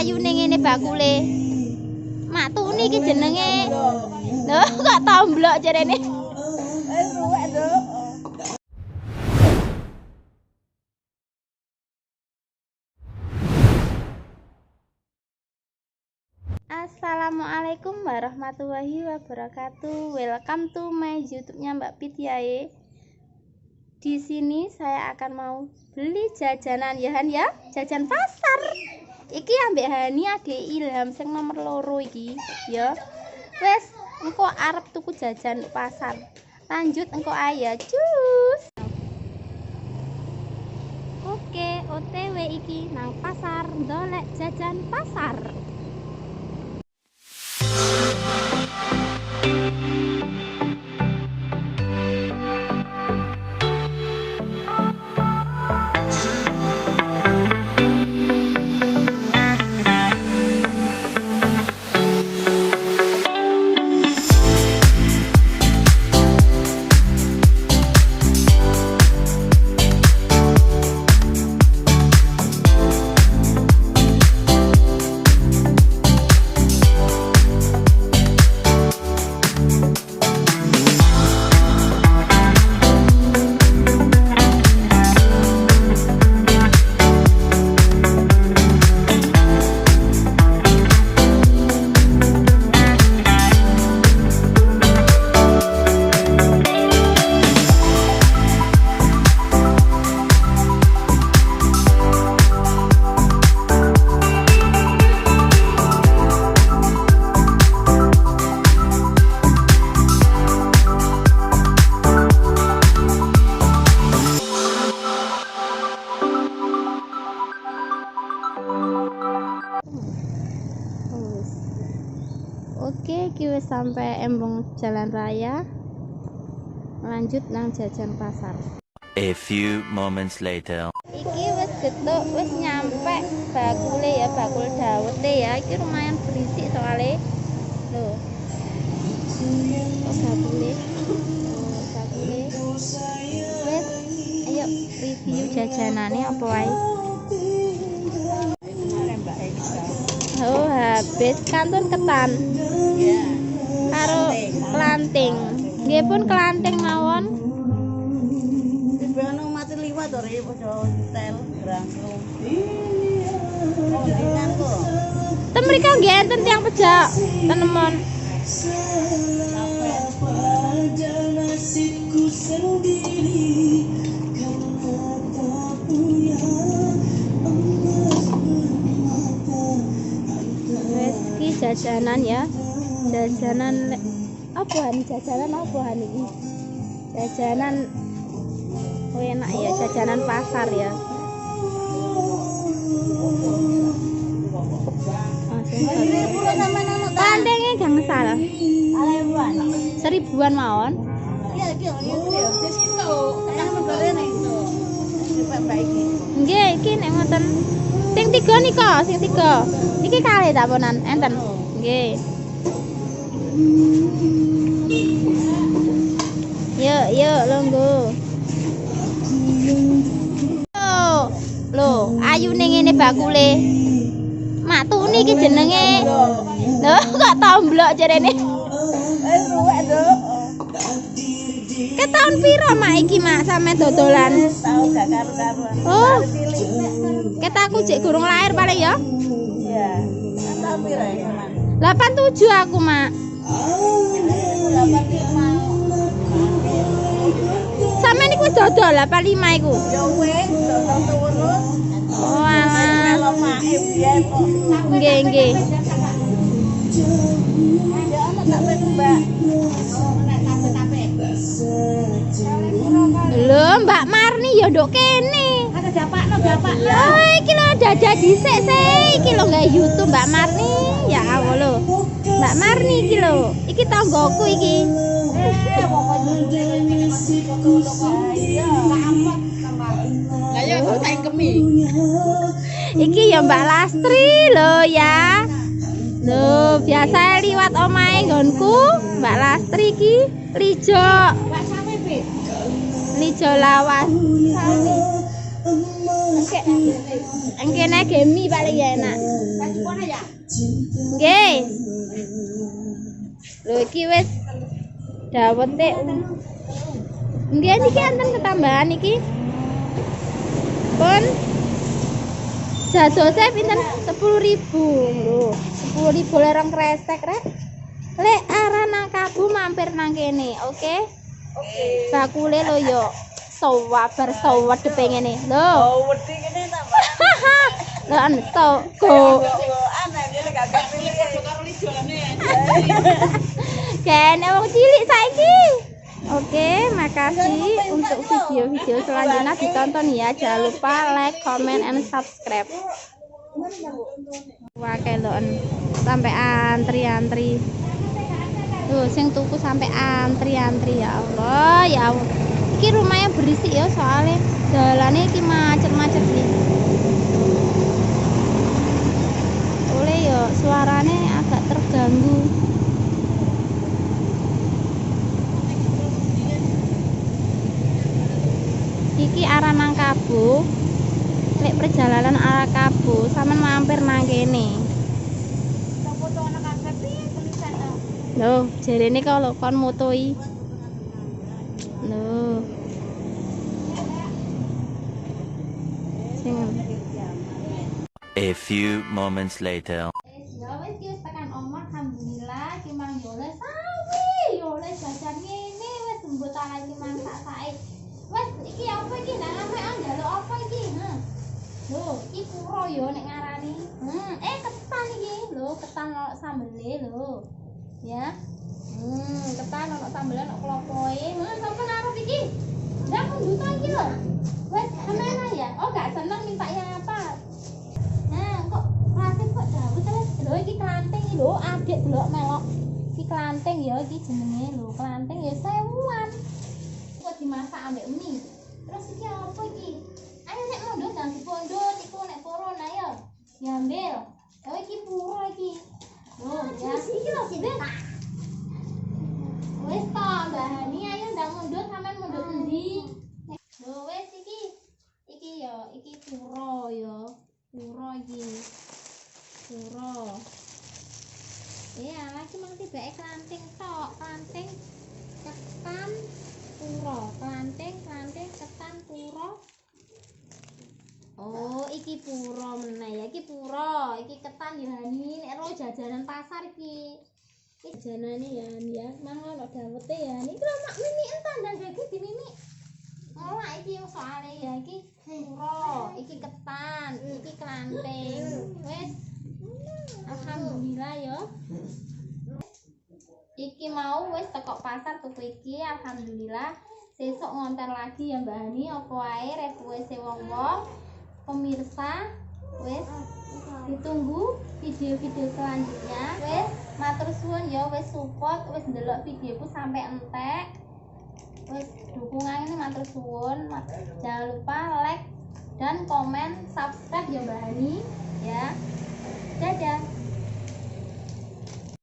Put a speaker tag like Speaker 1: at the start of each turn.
Speaker 1: ayune ngene bakule. Mak Tuni iki jenenge. Lho kok tomblok jarene.
Speaker 2: Ruwek, Nduk.
Speaker 1: Assalamualaikum warahmatullahi wabarakatuh. Welcome to my YouTube-nya Mbak Pityae. Di sini saya akan mau beli jajanan ya Han ya, jajan pasar. Iki ambek Hani ade Ilham sing nomor loro iki ya. Wes, engko arep tuku jajan pasar. Lanjut engko ayo cus. Oke, OTW iki nang pasar, ndolek jajan pasar. Oke, kita sampai embung jalan raya. Lanjut nang jajan pasar.
Speaker 3: A few moments later.
Speaker 1: Iki wis getuk, wis nyampe bakule ya, bakul dawet ya. Iki lumayan berisik soalnya. Loh. Oh, bakule. Oh, bakule. Wes, ayo review jajanane apa wae. Oh, habis kantun ketan.
Speaker 2: Ya.
Speaker 1: Karo kelanting. Nggih pun kelanting mawon.
Speaker 2: Dibano mati liwat to re podo hotel langsung. Dengan kok.
Speaker 1: Tem mriko nggih enten tiyang pejak tenemon. Wes iki jajanan ya. Jajanan apa nih, jajanan apa nih? Jajanan enak ya, jajanan pasar ya. Pandengnya gak salah. Seribuan mawon.
Speaker 2: Iya, iki yo. Wis itu. Nang negorene itu. Mbak iki.
Speaker 1: Nggih, iki nek ngoten. Sing 3 nika, sing 3. Iki kalih tak ponan, enten. Nggih. Yuk, longgo. Loh, ayune ngene bakule. Mak Tuni iki jenenge. Lho, kok tomblok jarene.
Speaker 2: Ruwek, Nduk.
Speaker 1: Ke tahun piro mak iki mak sampe dodolan?
Speaker 2: Tahu gak karo-karuan.
Speaker 1: Oh,
Speaker 2: Cilik.
Speaker 1: ket aku cek gurung lahir paling ya.
Speaker 2: Iya. Tahu piro ya, Mas?
Speaker 1: 87 aku mak.
Speaker 2: 85.
Speaker 1: Sampe niku wis dodol 85 iku.
Speaker 2: Ya wis, dodol turun.
Speaker 1: Oh alah.
Speaker 2: Kalau mae biyen kok.
Speaker 1: Nggih.
Speaker 2: Ya ana tak Mbak.
Speaker 1: Lho, Mbak Marni ya nduk kene.
Speaker 2: Ada bapakno, bapak.
Speaker 1: Oh, iki lho dada dhisik sih. Iki lho nggae YouTube Mbak Marni. Ya Allah lho. Mbak Marni iki lho. Iki tanggoku iki.
Speaker 2: Lah ya kok cangkemi.
Speaker 1: Iki ya Mbak Lastri lho ya. Lho, biasa liwat omahe nggonku, Mbak Lastri iki lijo.
Speaker 2: Mbak sampe, Bit.
Speaker 1: Lijo lawas. engkene gemi paling enak. Nggih. Lho iki wis dawete. Nggih niki enten ketambahan iki. Pun jadose pinten 10.000 lho. 10.000 lerong kresek rek. Lek arah nang Kabu mampir nang kene, oke? Oke. Bakule lho yo. Sawabar sawet pengene. Lho.
Speaker 2: Oh, wedi kene ta, Mbak.
Speaker 1: Lho an so go.
Speaker 2: Aneh dia gak kepilih karo lijolane.
Speaker 1: Kene wong cilik saiki. Oke, makasih untuk video-video selanjutnya ditonton ya. Jangan lupa like, comment, and subscribe. Wah, keloan sampai antri-antri. Tuh, sing tuku sampai antri-antri ya Allah, ya Allah. Iki rumahnya berisik ya soalnya jalannya iki macet-macet nih. Oleh ya suaranya agak terganggu. Iki arah nang Kabu. Lek perjalanan arah Kabu sampean mampir nang kene.
Speaker 2: Foto anak kakek piye tulisannya?
Speaker 1: Loh, jarene kalau kon motoi. Loh. Sing
Speaker 3: A few moments later.
Speaker 1: ya wis ki tekan omah alhamdulillah ki mang yo le sawi yo le jajan ngene wis mbok tangan ki mang sak sae. Wes iki apa iki nang amek njaluk apa iki? Lho, iki puro yo nek ngarani. Ketan iki. Lho, ketan ono sambele lho. Ya. Ketan ono sambele ono klopoe. Sampeyan arep iki. Ndak munduta iki lho. Wes kemana ya? Oh, gak seneng mintanya apa? Kok klasik kok dawet wes. Lho iki klanteng lho, adik delok melok. Iki klanteng ya iki jenenge lho, klanteng ya sewuan. Kok dimasak ambek mie. Terus iki apa iki? Ayo nek mondok nang dipondok iku nek purun ayo. Diambil. Oh iki puro iki. Loh, ya iki lho Ben. Wes to, Mbak Hani ayo ndang mondok sampean mondok endi? Lho wes iki. Iki yo, iki puro yo. Puro iki. Puro. Iya, lagi mang tibake klanting tok, klanting ketan puro, klanting ketan puro. Oh, iki puro meneh ya, iki puro, iki ketan ya Hani, nek ro jajanan pasar iki. Iki jajanane ya ya, mang ono dawete ya. Niki lho mak mimi entan dan iki dimimi. Ora iki soalnya ya iki puro, iki ketan, iki klanting. Wes. Alhamdulillah ya. Iki mau wis teko pasar tuku iki alhamdulillah. Sesuk ngonten lagi ya Mbak Hani apa wae request wong-wong. Pemirsa, wis ditunggu video-video selanjutnya. Wis matur suwun ya wis support, wis ndelok videoku sampai entek. Wis dukungan ini matur suwun. Jangan lupa like dan komen, subscribe ya Mbak Hani ya. Dadah.